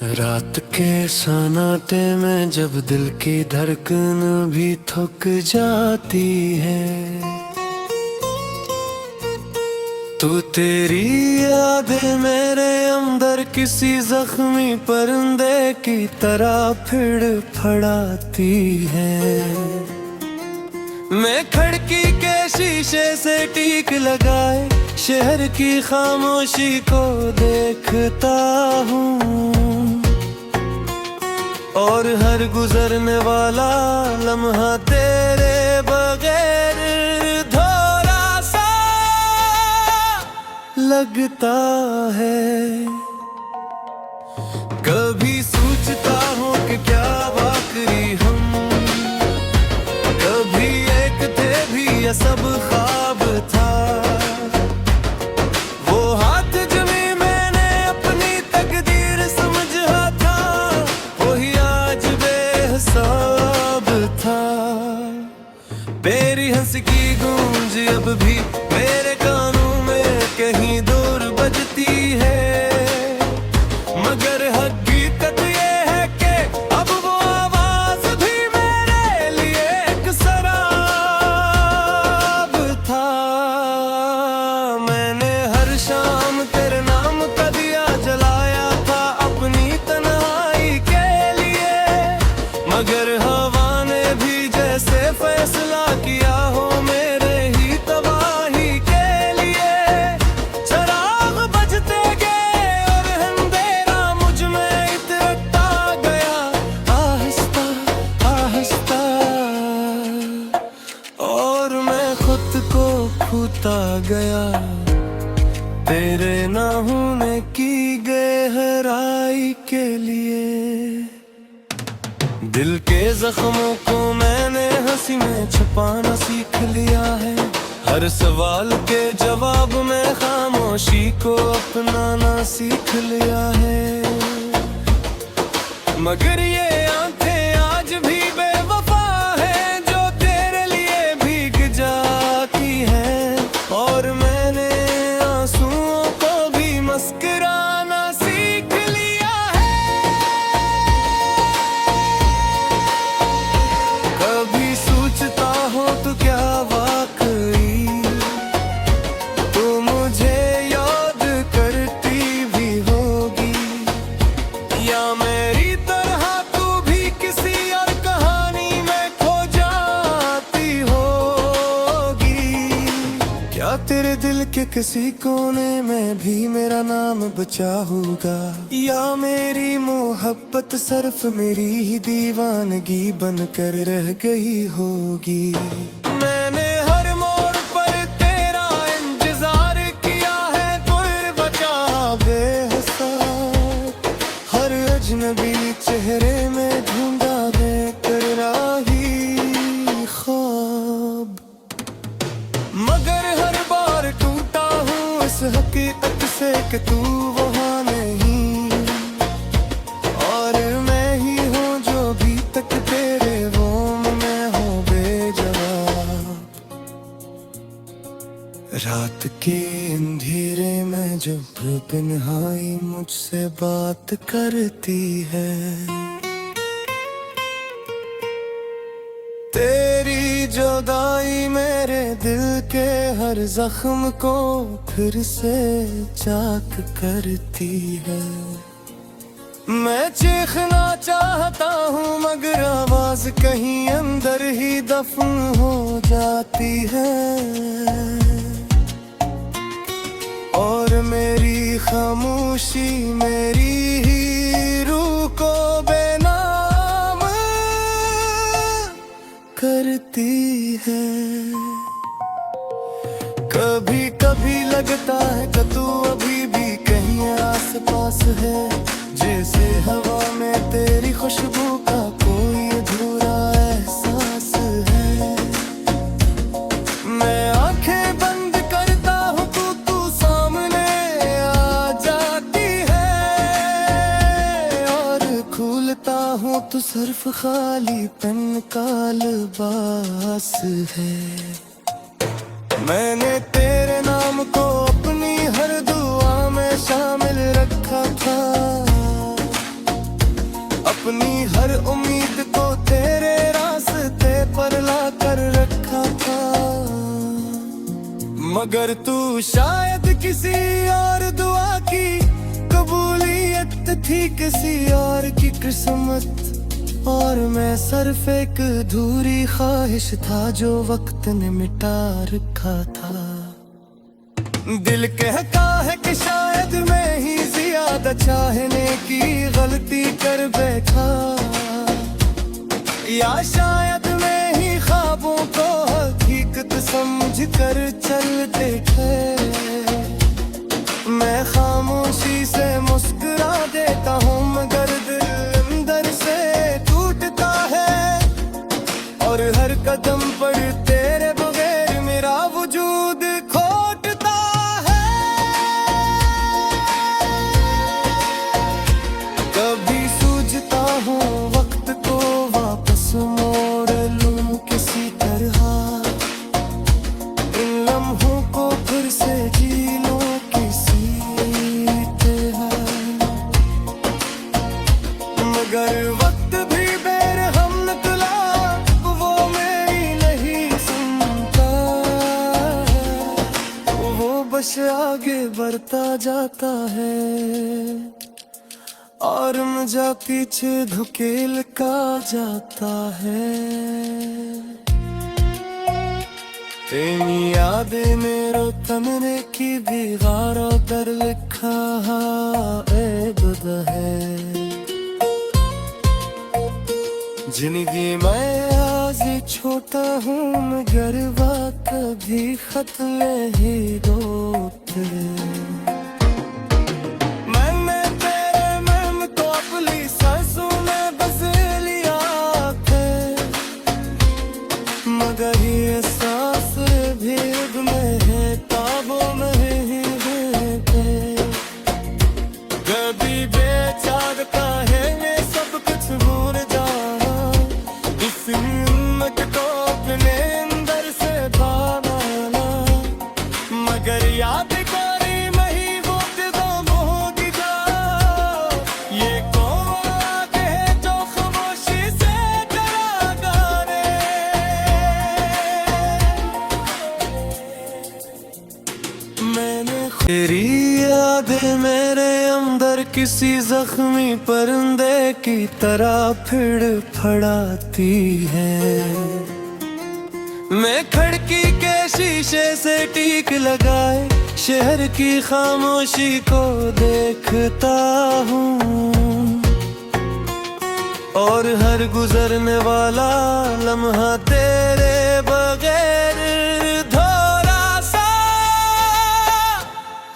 रात के सन्नाटे में जब दिल की धड़कन भी थक जाती है, तू तेरी यादें मेरे अंदर किसी जख्मी परिंदे की तरह फिर फड़ाती है। मैं खिड़की के शीशे से टीक लगाए शहर की खामोशी को देखता हूँ, और हर गुजरने वाला लम्हा तेरे बगैर थोड़ा सा लगता है। कभी सोचता हूँ कि क्या वाकई हम कभी एक थे भी, ये सब ख्वाब था। वो हाथ जमी मैंने अपनी तकदीर समझा था, वही आज बेहिसाब था। तेरी हंस की गूंज अब भी मेरे कानों में कहीं दूर बजती है, मगर हकीकत ये है कि अब वो आवाज भी मेरे लिए एक शराब था। मैंने हर शाम तेरे नाम का दिया जलाया था अपनी तन्हाई के लिए, मगर हवा ने भी जैसे फैसला किया हो मेरे ही तबाही के लिए। चराग बजते गए और अंधेरा मुझ में इतरता गया, आहिस्ता आहिस्ता, और मैं खुद को खोता गया तेरे ना होने की गहराई के लिए। दिल के जख्मों को मैंने हंसी में छुपाना सीख लिया है, हर सवाल के जवाब में खामोशी को अपनाना सीख लिया है। मगर ये आंखें आज भी बेवफा है जो तेरे लिए भीग जाती हैं, और मैंने आंसुओं को भी मुस्कुराना सीख लिया है। कभी सोचता हो तो क्या वाकई तू मुझे याद करती भी होगी, या मेरी तरह तू भी किसी और कहानी में खो जाती होगी। क्या तेरे दिल के किसी कोने में भी मेरा नाम बचा होगा, या मेरी मोहब्बत सिर्फ मेरी ही दीवानगी बनकर रह गई होगी। मैंने हर मोड़ पर तेरा इंतजार किया है, कोई बचा बेहिसाब, हर अजनबी चेहरे में ढूंढा देकर राही ख्वाब, मगर हर बार टूटा हूँ इस हकीकत से कि तू वहाँ नहीं, और मैं ही हूँ जो भी तक तेरे रोम में हो बेजवाब। रात के अंधेरे में जब तन्हाई मुझसे बात करती है, तेरी जुदाई मेरे दिल के हर जख्म को फिर से चाक करती है। मैं चीखना चाहता हूँ मगर आवाज कहीं अंदर ही दफन हो जाती है, और मेरी खामोशी मेरी ही रूह को बेनाम करती है। कभी कभी लगता है कि तू अभी भी कहीं आस पास है, जैसे हवा में तेरी खुशबू का कोई अधूरा एहसास है। मैं आंखें बंद करता हूँ तू सामने आ जाती है, और खोलता हूँ तो सिर्फ खाली पन का लिबास है। मैंने तेरे नाम को अपनी हर दुआ में शामिल रखा था, अपनी हर उम्मीद को तेरे रास्ते पर ला कर रखा था, मगर तू शायद किसी और दुआ की कबूलियत थी, किसी और की किस्मत, और मैं सिर्फ एक अधूरी ख्वाहिश था जो वक्त ने मिटा रखा था। दिल कहता है कि शायद मैं ही ज्यादा चाहने की गलती कर बैठा, या शायद मैं ही ख्वाबों को हकीकत समझ कर चल देखे। मैं खामोशी से मुस्कुरा देता हूँ मगर दिल अंदर से टूटता है, और हर कदम पर तेरे बगैर मेरा वजूद खोटता है। कभी सोचता हूँ वक्त को वापस मोड़ लूं किसी तरह, इन लम्हों को फिर से जी लूं किसी तरह, मगर वक्त भी बेरहम निकला, वो मेरी नहीं सुनता, वो बस आगे बढ़ता जाता है और मुझे पीछे धकेल का जाता है। तेरी यादें मेरो तमने की दीवारों पर लिखा ऐबद है, जिंदगी मैं आज छोटा हूँ मगर बात भी खत ले ही दोते। मैंने तेरे मैम को अपनी सांसों में बस लिया थे, मगर ये सांस भीड़ में है ताबों में ही है। कभी बेचारता है मैं सब कुछ भूल जाना, हिम्मत को अपने अंदर से पाना, मगर याद करी नहीं वो भूल जा। ये कौन आते हैं जो खामोशी से डरा गाने, मैंने तेरी यादें मेरे अंदर किसी जख्मी परिंदे की तरह फिर फड़ाती है। मैं खिड़की के शीशे से टीक लगाए शहर की खामोशी को देखता हूँ, और हर गुजरने वाला लम्हा तेरे बगैर थोड़ा सा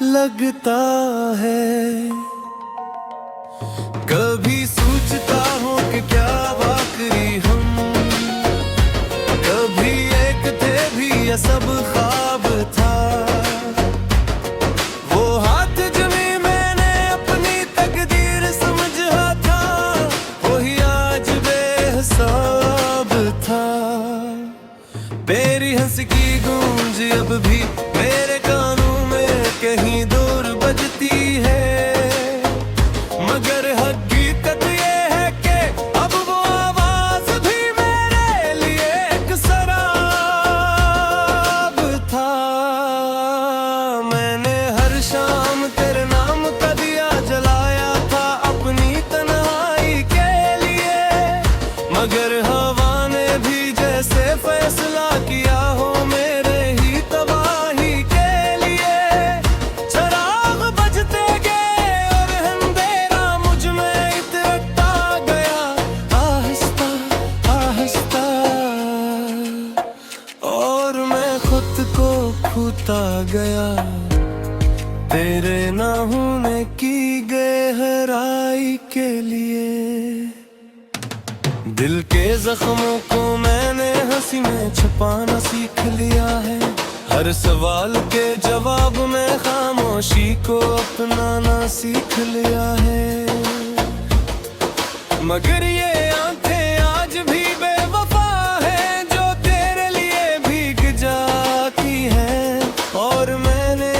लगता है। कभी सोचता हूँ कि क्या वाकई हम कभी एक थे भी या सब ख्वाब था, वो हाथ जमी मैंने अपनी तकदीर समझा था, वही आज बेहिसाब था। तेरी हंस की गूंज अब भी मेरे कानों में कहीं दूर बजती है, मगर हकीकत ये है कि अब वो आवाज भी मेरे लिए एक शराब था। मैंने हर शाम तेरे नाम का दिया जलाया था अपनी तन्हाई के लिए, मगर हवा ने भी जैसे फैसला किया हो मेरे ही तबाही के लिए। चराग बजते गए और अंधेरा मुझ में इतरता गया, आहिस्ता आहिस्ता, और मैं खुद को खोता गया तेरे ना होने की गहराई के लिए। दिल के जख्मों को मैंने हंसी में छुपाना सीख लिया है, हर सवाल के जवाब में खामोशी को अपनाना सीख लिया है, मगर ये आंखें आज भी बेवफा है जो तेरे लिए भीग जाती हैं, और मैंने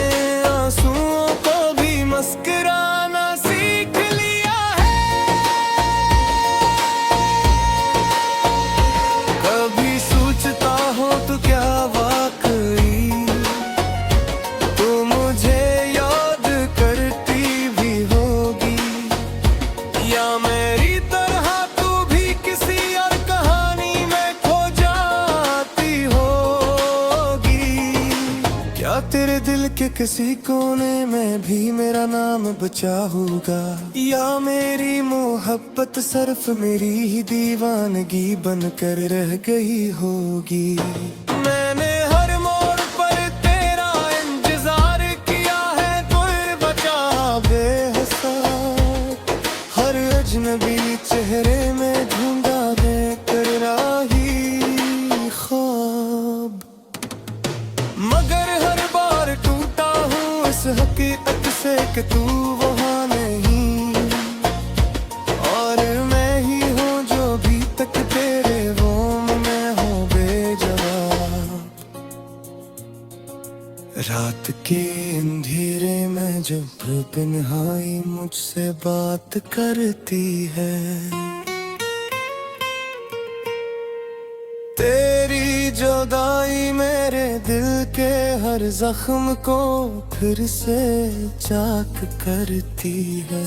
आंसुओं को भी मुस्कुराना सीख लिया है। के किसी कोने में भी मेरा नाम बचा होगा, या मेरी मोहब्बत सिर्फ मेरी ही दीवानगी बनकर रह गई होगी। मैंने हर मोड़ पर तेरा इंतजार किया है, कोई बचा बेहिसाब, हर अजनबी चेहरे में ढूंढा देकर राही ख्वाब, मगर हर बार टूटा हूँ इस हकीकत से कि तू वहाँ नहीं, और मैं ही हूँ जो भी तक तेरे रोम में हूँ बेजवाब। रात के अंधेरे में जब तन्हाई मुझसे बात करती है, तेरी जुदाई मेरे दिल के हर जख्म को फिर से चाक करती है।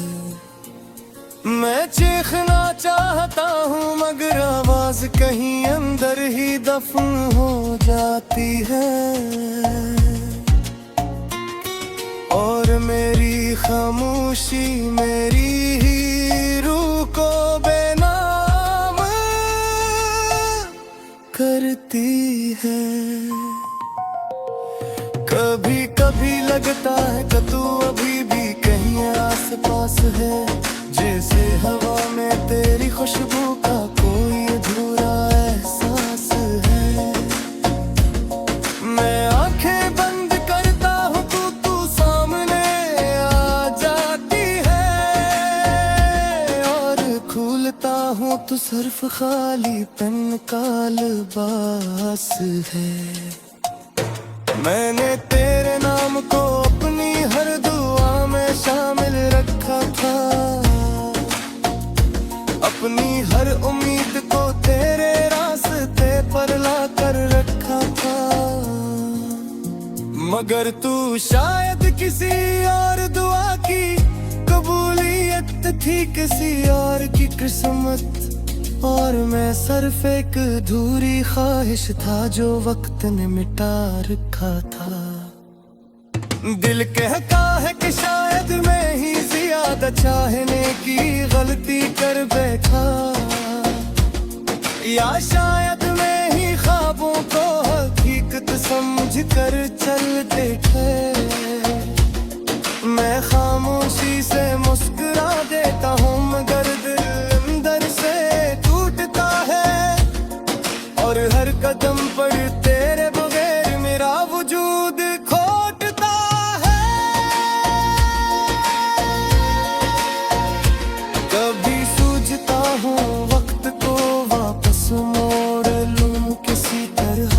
मैं चीखना चाहता हूँ मगर आवाज कहीं अंदर ही दफन हो जाती है, और मेरी खामोशी मेरी ही रूह को बेनाम करती है। कभी कभी लगता है कि तू अभी भी कहीं आस पास है, जैसे हवा में तेरी खुशबू का कोई अधूरा एहसास है। मैं आंखें बंद करता हूँ तू सामने आ जाती है, और खोलता हूँ तो सिर्फ खाली पेन का लिबास है। मैंने तेरे नाम को अपनी हर दुआ में शामिल रखा था, अपनी हर उम्मीद को तेरे रास्ते पर ला कर रखा था, मगर तू शायद किसी और दुआ की कबूलियत थी, किसी और की किस्मत, और मैं सिर्फ एक अधूरी ख्वाहिश था जो वक्त ने मिटा रखा था। दिल कहता है कि शायद मैं ही ज्यादा चाहने की गलती कर बैठा, या शायद मैं ही ख्वाबों को हकीकत समझ कर चल देखे। मैं खामोशी से मुस्कुरा देता हूँ मगर दिल अंदर से टूटता है, और हर कदम पर तेरे बगैर मेरा वजूद खोटता है। कभी सोचता हूँ वक्त को वापस मोड़ लूं किसी तरह,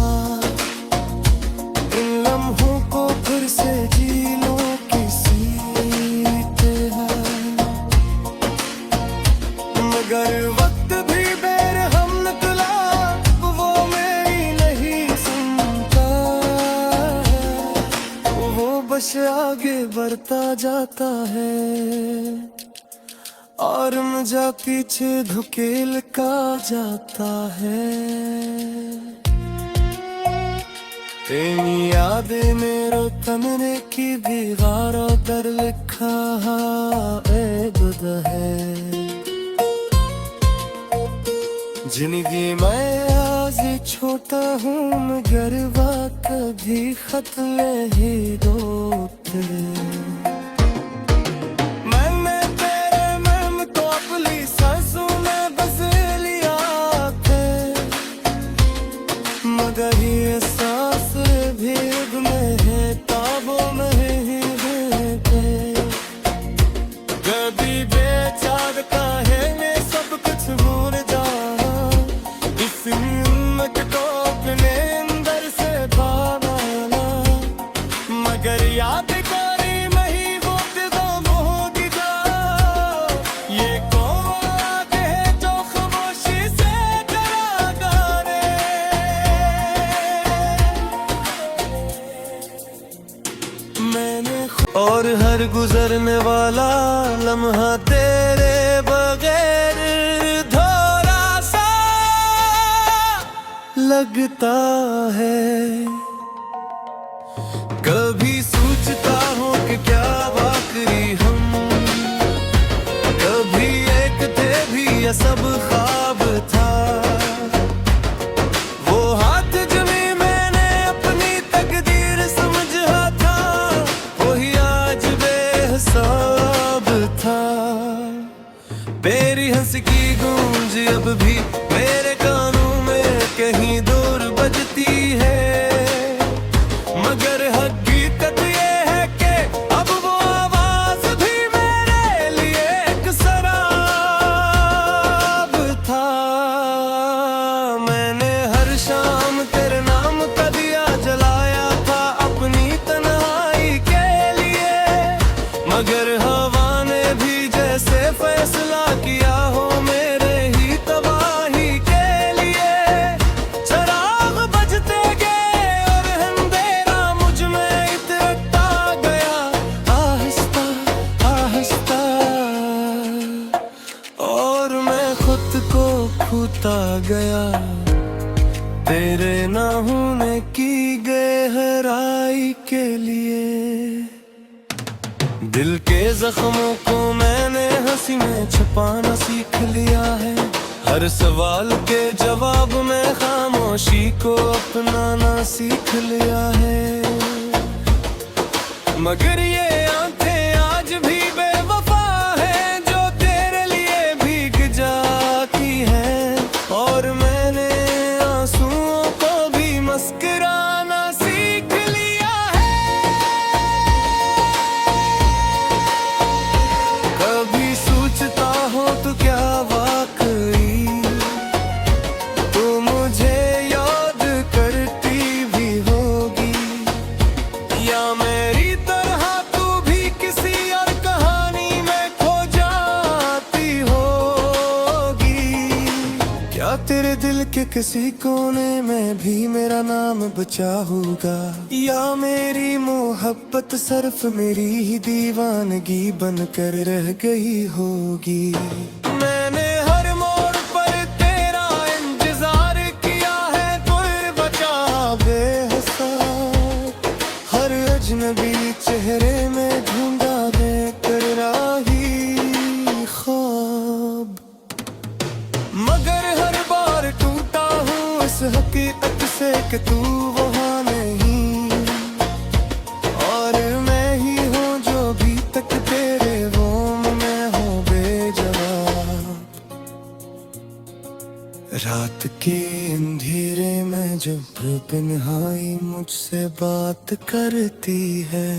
इन लम्हों को फिर से जी लूं किसी तरह, मगर वक्त भी बेरहम निकला, वो मेरी नहीं सुनता, वो बस आगे बढ़ता जाता है, और मुझे पीछे धकेल का जाता है। तेरी यादें मेरे कमरे की दीवारों पर लिखा ऐबद है, जिंदगी मैं आज छोटा हूँ मगर वह कभी खत नहीं रोते। मैंने तेरे नाम को अपनी सांसों में बस लिया थे, मगर ये सांस भीग में है ताबों में ही है। कभी बेचार का है मैं सब कुछ भूल जाना, हिम्मत को अपने अंदर से पाना, मगर याद करी नहीं वो होगी जा, ये कौन आते हैं जो खामोशी से डरा गाने। मैंने और हर गुजरने वाला लम्हा तेरे बगैर लगता है। कभी सोच सोचता हूँ कि क्या वाकई हम कभी एक थे भी या सब ख्वाब था। वो हाथ जमी मैंने अपनी तकदीर समझा था, वही आज बेहिसाब था। मेरी हंस की गूंज अब भी मेरे कानों में कहीं दूर बजती है, मगर हकीकत ये है कि अब वो आवाज भी मेरे लिए एक शराब था। मैंने हर शाम तेरे नाम का दिया जलाया था अपनी तन्हाई के लिए, मगर हवा ने भी जैसे फैसला किया हो मेरे ही तबाही के लिए। चराग बजते गए और अंधेरा मुझ में इतरता गया, आहिस्ता आहिस्ता, और मैं खुद को खोता गया तेरे ना होने की गहराई के लिए। दिल के जख्मों को मैंने हंसी में छुपाना सीख लिया है, हर सवाल के जवाब में खामोशी को अपनाना सीख लिया है। मगर ये आंखें आज भी बेवफा है जो तेरे लिए भीग जाती है, और मैंने आंसुओं को भी मुस्कुराना सीख लिया है। कभी सोचता हो तो क्या वाकई तू मुझे याद करती भी होगी, या मेरी तरह तू भी किसी और कहानी में खो जाती होगी। क्या तेरे दिल के किसी कोने में भी मेरा नाम बचा होगा, या मेरी मोहब्बत सिर्फ मेरी ही दीवानगी बनकर रह गई होगी। मैंने हर मोड़ पर तेरा इंतजार किया है, कोई बचा बेहिसाब, हर अजनबी चेहरे में ढूंढा देकर राही ख्वाब, मगर हर बार टूटा हूँ इस हकीकत से कि तू वहाँ नहीं, और मैं ही हूँ जो भी तक तेरे रोम में हो बेजवाब। रात के अंधेरे में जब तन्हाई मुझसे बात करती है,